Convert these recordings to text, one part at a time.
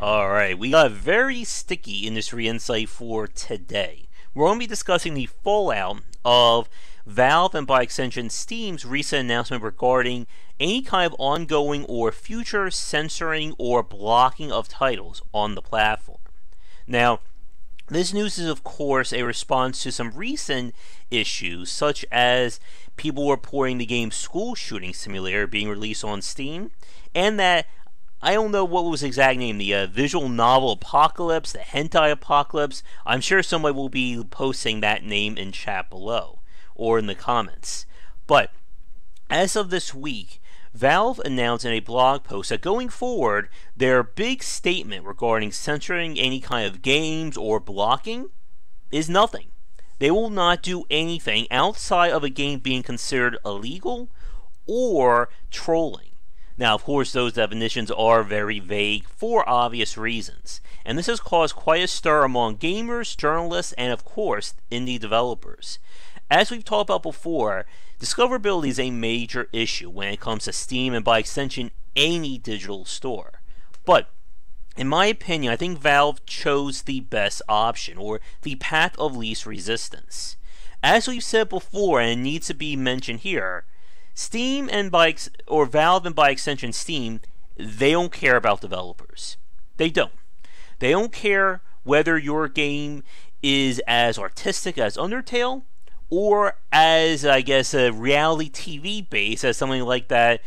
Alright, we got very sticky industry insight for today. We're going to be discussing the fallout of Valve and by extension Steam's recent announcement regarding any kind of ongoing or future censoring or blocking of titles on the platform. Now, this news is of course a response to some recent issues such as people reporting the game School Shooting Simulator being released on Steam, and that I don't know what was the exact name, the visual novel apocalypse, the hentai apocalypse. I'm sure somebody will be posting that name in chat below or in the comments. But as of this week, Valve announced in a blog post that going forward, their big statement regarding censoring any kind of games or blocking is nothing. They will not do anything outside of a game being considered illegal or trolling. Now, of course, those definitions are very vague for obvious reasons, and this has caused quite a stir among gamers, journalists, and of course, indie developers. As we've talked about before, discoverability is a major issue when it comes to Steam and by extension any digital store. But in my opinion, I think Valve chose the best option, or the path of least resistance. As we've said before, and it needs to be mentioned here, Steam and Valve and by extension Steam, they don't care about developers. They don't. They don't care whether your game is as artistic as Undertale or as, I guess, a reality TV base as something like that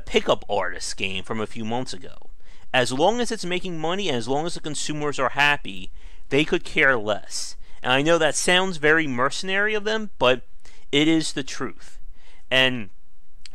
pickup artist game from a few months ago. As long as it's making money and as long as the consumers are happy, they could care less. And I know that sounds very mercenary of them, but it is the truth. And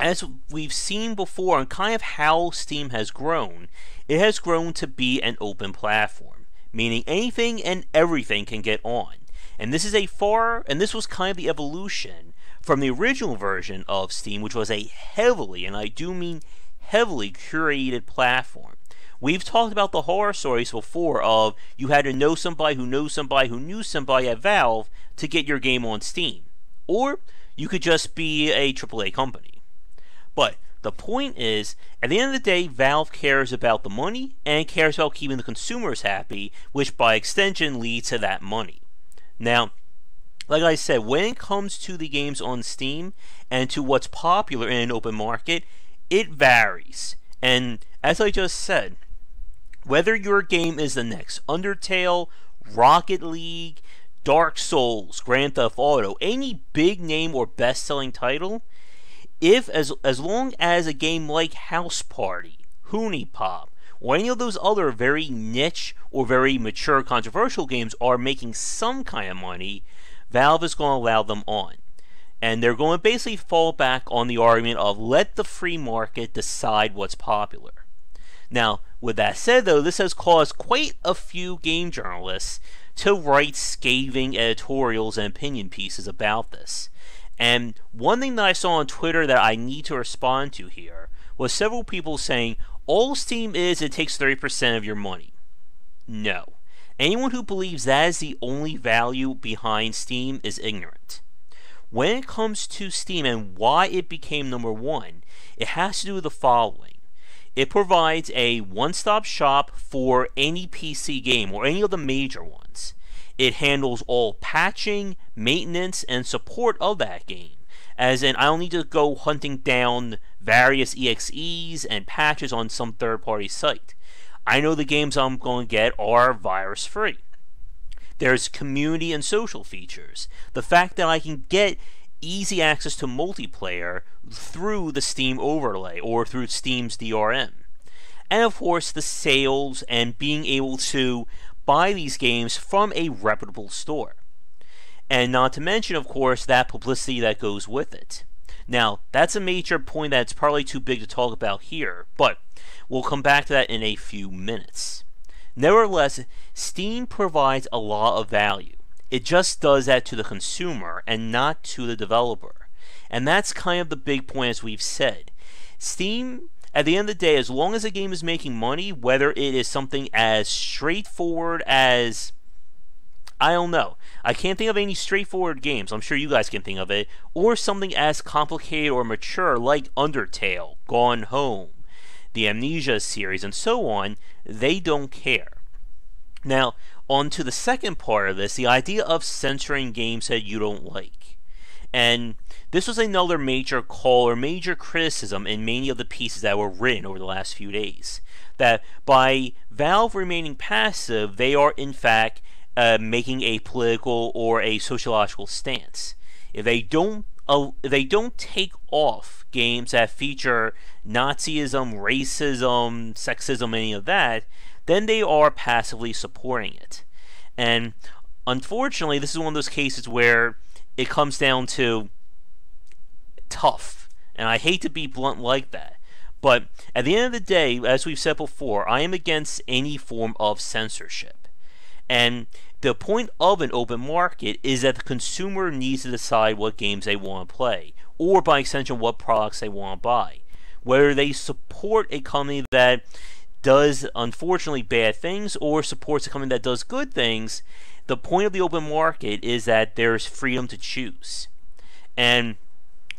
as we've seen before on kind of how Steam has grown, it has grown to be an open platform, meaning anything and everything can get on. And this was kind of the evolution from the original version of Steam, which was a heavily, and I do mean heavily, curated platform. We've talked about the horror stories before of you had to know somebody who knows somebody who knew somebody at Valve to get your game on Steam. Or you could just be a AAA company. But the point is, at the end of the day, Valve cares about the money and cares about keeping the consumers happy, which by extension leads to that money. Now, like I said, when it comes to the games on Steam and to what's popular in an open market, it varies. And as I just said, whether your game is the next Undertale, Rocket League, Dark Souls, Grand Theft Auto, any big name or best-selling title, as long as a game like House Party, Hoonie Pop, or any of those other very niche or very mature controversial games are making some kind of money, Valve is going to allow them on. And they're going to basically fall back on the argument of let the free market decide what's popular. Now, with that said though, this has caused quite a few game journalists to write scathing editorials and opinion pieces about this. And one thing that I saw on Twitter that I need to respond to here was several people saying, all Steam is, it takes 30% of your money. No. Anyone who believes that is the only value behind Steam is ignorant. When it comes to Steam and why it became number one, it has to do with the following. It provides a one-stop shop for any PC game or any of the major ones. It handles all patching, maintenance, and support of that game. As in, I don't need to go hunting down various EXEs and patches on some third-party site. I know the games I'm going to get are virus-free. There's community and social features. The fact that I can get easy access to multiplayer through the Steam overlay or through Steam's DRM. And of course, the sales and being able to buy these games from a reputable store. And not to mention, of course, that publicity that goes with it. Now, that's a major point that's probably too big to talk about here, but we'll come back to that in a few minutes. Nevertheless, Steam provides a lot of value. It just does that to the consumer and not to the developer. And that's kind of the big point, as we've said. Steam, at the end of the day, as long as a game is making money, whether it is something as straightforward as, I don't know, I can't think of any straightforward games, I'm sure you guys can think of it, or something as complicated or mature like Undertale, Gone Home, the Amnesia series, and so on, they don't care. Now, on to the second part of this, the idea of censoring games that you don't like. And this was another major call or major criticism in many of the pieces that were written over the last few days. That by Valve remaining passive, they are in fact making a political or a sociological stance. If they don't take off games that feature Nazism, racism, sexism, any of that, then they are passively supporting it. And unfortunately, this is one of those cases where it comes down to tough. And I hate to be blunt like that. But at the end of the day, as we've said before, I am against any form of censorship. And the point of an open market is that the consumer needs to decide what games they want to play, or by extension, what products they want to buy. Whether they support a company that does, unfortunately, bad things, or supports a company that does good things, the point of the open market is that there's freedom to choose. And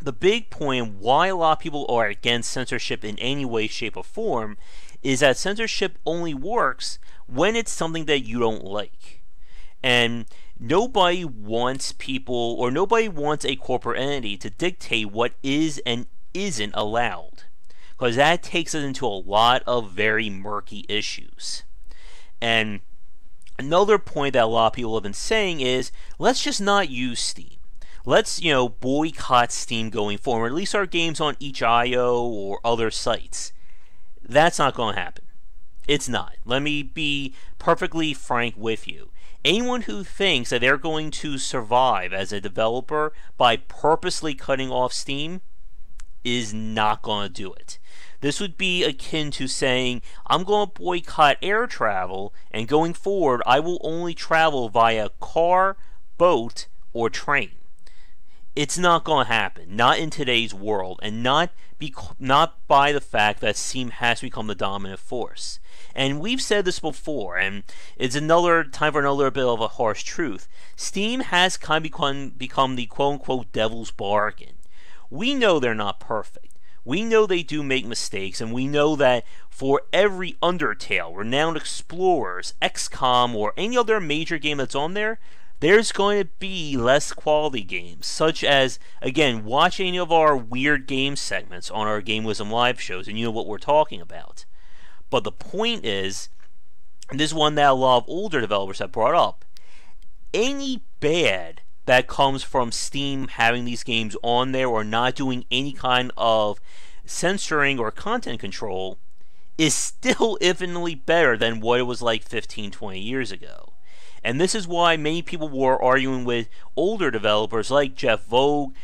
the big point why a lot of people are against censorship in any way, shape, or form is that censorship only works when it's something that you don't like. And nobody wants people, or nobody wants a corporate entity to dictate what is and isn't allowed, because that takes us into a lot of very murky issues. And another point that a lot of people have been saying is, let's just not use Steam. Let's, boycott Steam going forward. Release our games on itch.io or other sites. That's not going to happen. It's not. Let me be perfectly frank with you. Anyone who thinks that they're going to survive as a developer by purposely cutting off Steam is not going to do it. This would be akin to saying, I'm going to boycott air travel, and going forward, I will only travel via car, boat, or train. It's not going to happen. Not in today's world, and not by the fact that Steam has become the dominant force. And we've said this before, and it's another time for another bit of a harsh truth. Steam has kind of become the quote-unquote devil's bargain. We know they're not perfect. We know they do make mistakes, and we know that for every Undertale, Renowned Explorers, XCOM, or any other major game that's on there, there's going to be less quality games, such as, again, watch any of our weird game segments on our Game Wisdom live shows, and you know what we're talking about. But the point is, and this is one that a lot of older developers have brought up, any bad that comes from Steam having these games on there or not doing any kind of censoring or content control is still infinitely better than what it was like 15, 20 years ago. And this is why many people were arguing with older developers like Jeff Vogue,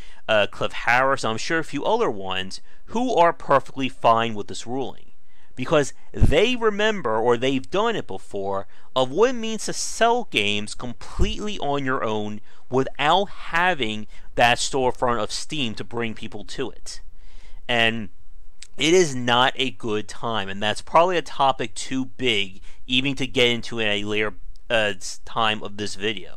Cliff Harris, I'm sure a few other ones, who are perfectly fine with this ruling. Because they remember, or they've done it before, of what it means to sell games completely on your own without having that storefront of Steam to bring people to it. And it is not a good time, and that's probably a topic too big even to get into in a later time of this video.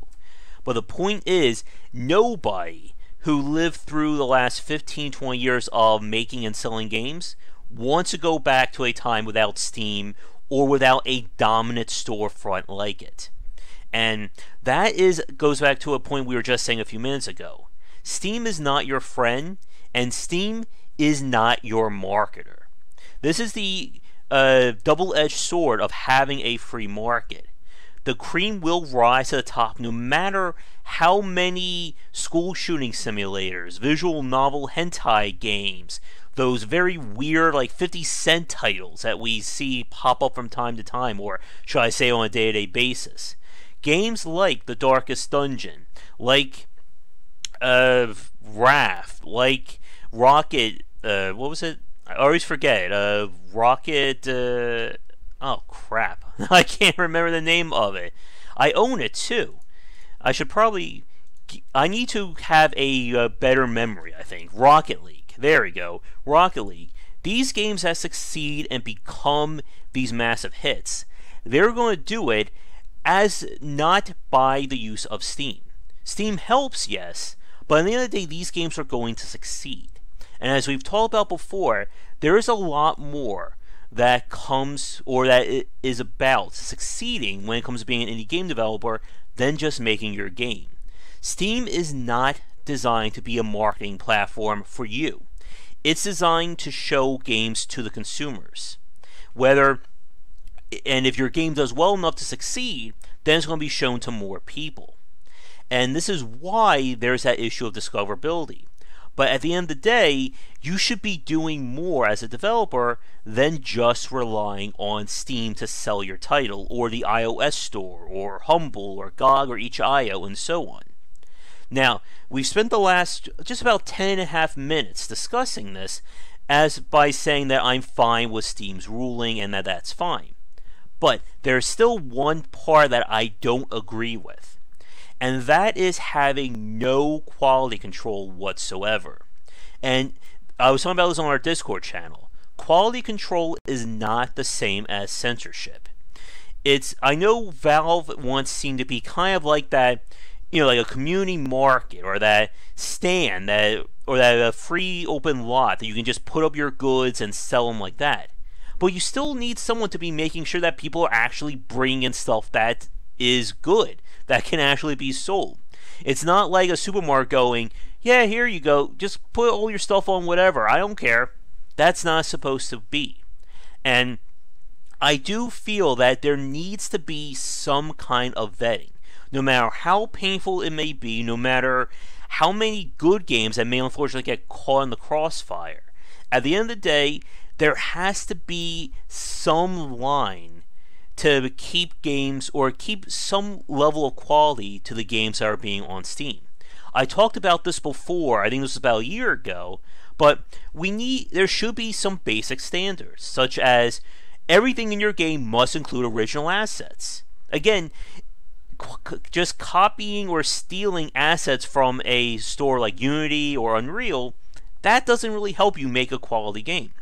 But the point is, nobody who lived through the last 15, 20 years of making and selling games wants to go back to a time without Steam or without a dominant storefront like it. And that goes back to a point we were just saying a few minutes ago. Steam is not your friend, and Steam is not your marketer. This is the double-edged sword of having a free market. The cream will rise to the top no matter how many school shooting simulators, visual novel hentai games, those very weird, like 50-cent titles that we see pop up from time to time, or should I say on a day-to-day basis. Games like The Darkest Dungeon, like Raft, like Rocket, what was it? I always forget it. Rocket, oh crap. I can't remember the name of it. I own it too. I need to have a better memory, I think. Rocket League. There we go. Rocket League. These games that succeed and become these massive hits, they're going to do it as not by the use of Steam. Steam helps, yes, but at the end of the day, these games are going to succeed. And as we've talked about before, there is a lot more that comes, or that it is about succeeding when it comes to being an indie game developer than just making your game. Steam is not designed to be a marketing platform for you. It's designed to show games to the consumers. And if your game does well enough to succeed, then it's going to be shown to more people. And this is why there's that issue of discoverability. But at the end of the day, you should be doing more as a developer than just relying on Steam to sell your title, or the iOS store, or Humble, or GOG, or itch.io, and so on. Now, we've spent the last just about 10.5 minutes discussing this, as by saying that I'm fine with Steam's ruling and that that's fine. But there's still one part that I don't agree with, and that is having no quality control whatsoever. And I was talking about this on our Discord channel. Quality control is not the same as censorship. I know Valve once seemed to be kind of like that, like a community market, or that stand, or that free open lot that you can just put up your goods and sell them like that. But you still need someone to be making sure that people are actually bringing in stuff that is good, that can actually be sold. It's not like a supermarket going, yeah, here you go, just put all your stuff on whatever, I don't care. That's not supposed to be. And I do feel that there needs to be some kind of vetting. No matter how painful it may be, no matter how many good games that may unfortunately get caught in the crossfire, at the end of the day, there has to be some line to keep games, or keep some level of quality to the games that are being on Steam. I talked about this before, I think this was about a year ago, but there should be some basic standards, such as everything in your game must include original assets. Again, just copying or stealing assets from a store like Unity or Unreal, that doesn't really help you make a quality game.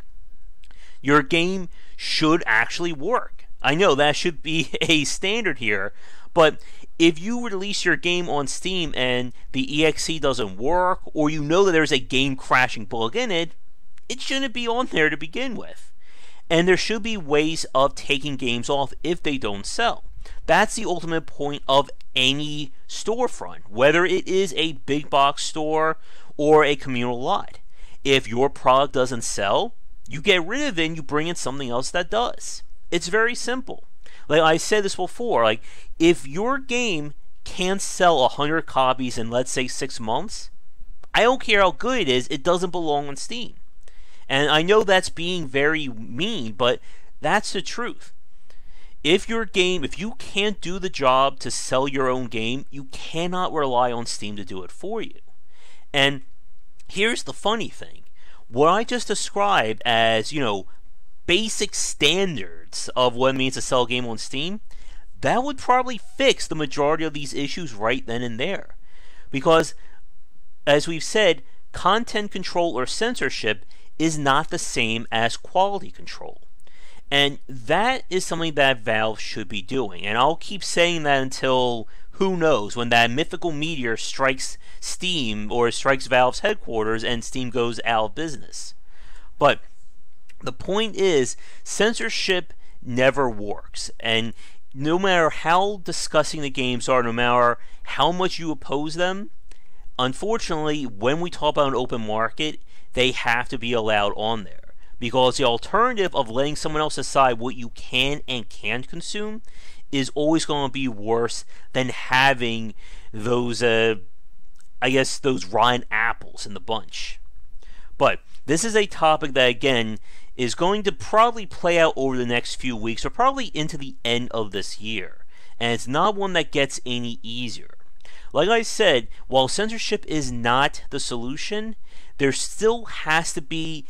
Your game should actually work. I know that should be a standard here, but if you release your game on Steam and the EXE doesn't work, or you know that there's a game crashing bug in it, it shouldn't be on there to begin with. And there should be ways of taking games off if they don't sell. That's the ultimate point of any storefront, whether it is a big box store or a communal lot. If your product doesn't sell, you get rid of it and you bring in something else that does. It's very simple. Like I said this before, if your game can't sell 100 copies in, let's say, 6 months, I don't care how good it is, it doesn't belong on Steam. And I know that's being very mean, but that's the truth. If you can't do the job to sell your own game, you cannot rely on Steam to do it for you. And here's the funny thing. What I just described as, basic standards of what it means to sell a game on Steam, that would probably fix the majority of these issues right then and there. Because, as we've said, content control or censorship is not the same as quality control. And that is something that Valve should be doing. And I'll keep saying that until, who knows, when that mythical meteor strikes Steam, or strikes Valve's headquarters and Steam goes out of business. But the point is, censorship never works. And no matter how disgusting the games are, no matter how much you oppose them, unfortunately, when we talk about an open market, they have to be allowed on there. Because the alternative of letting someone else decide what you can and can't consume is always going to be worse than having those, those rotten apples in the bunch. But this is a topic that, again, is going to probably play out over the next few weeks, or probably into the end of this year. And it's not one that gets any easier. Like I said, while censorship is not the solution, there still has to be,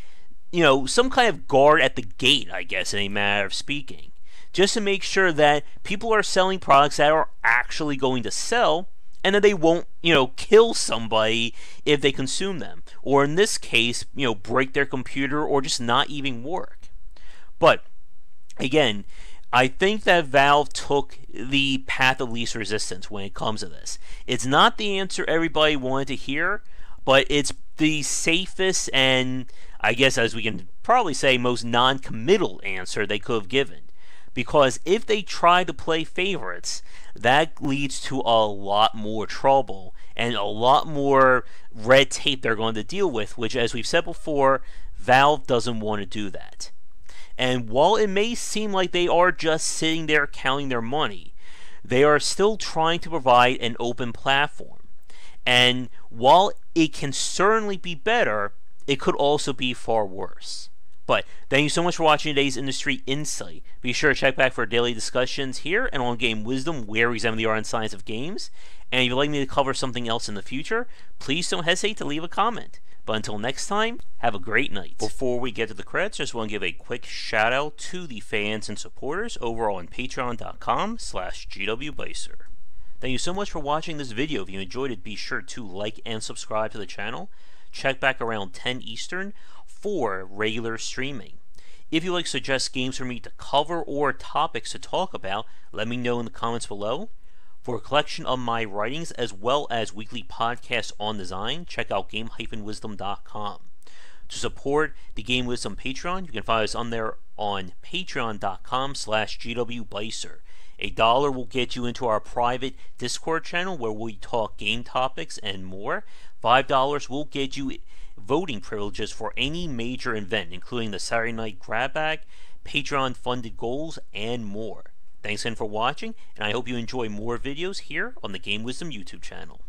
some kind of guard at the gate, I guess, in a matter of speaking. Just to make sure that people are selling products that are actually going to sell, and that they won't, kill somebody if they consume them. Or in this case, break their computer, or just not even work. But, again, I think that Valve took the path of least resistance when it comes to this. It's not the answer everybody wanted to hear, but it's the safest, and I guess, as we can probably say most non-committal answer they could have given. Because if they try to play favorites, that leads to a lot more trouble and a lot more red tape they're going to deal with, which, as we've said before, Valve doesn't want to do that. And while it may seem like they are just sitting there counting their money, they are still trying to provide an open platform. And while it can certainly be better, it could also be far worse. But thank you so much for watching today's Industry Insight. Be sure to check back for daily discussions here and on Game Wisdom, where we examine the art and science of games. And if you'd like me to cover something else in the future, please don't hesitate to leave a comment. But until next time, have a great night. Before we get to the credits, just want to give a quick shout out to the fans and supporters over on patreon.com/gwbicer. Thank you so much for watching this video. If you enjoyed it, be sure to like and subscribe to the channel. Check back around 10 Eastern for regular streaming. If you'd like to suggest games for me to cover or topics to talk about, let me know in the comments below. For a collection of my writings as well as weekly podcasts on design, check out game-wisdom.com. To support the Game Wisdom Patreon, you can find us on there on patreon.com/gwbicer. $1 will get you into our private Discord channel where we talk game topics and more. $5 will get you voting privileges for any major event, including the Saturday Night Grab Bag, Patreon-funded goals, and more. Thanks again for watching, and I hope you enjoy more videos here on the Game Wisdom YouTube channel.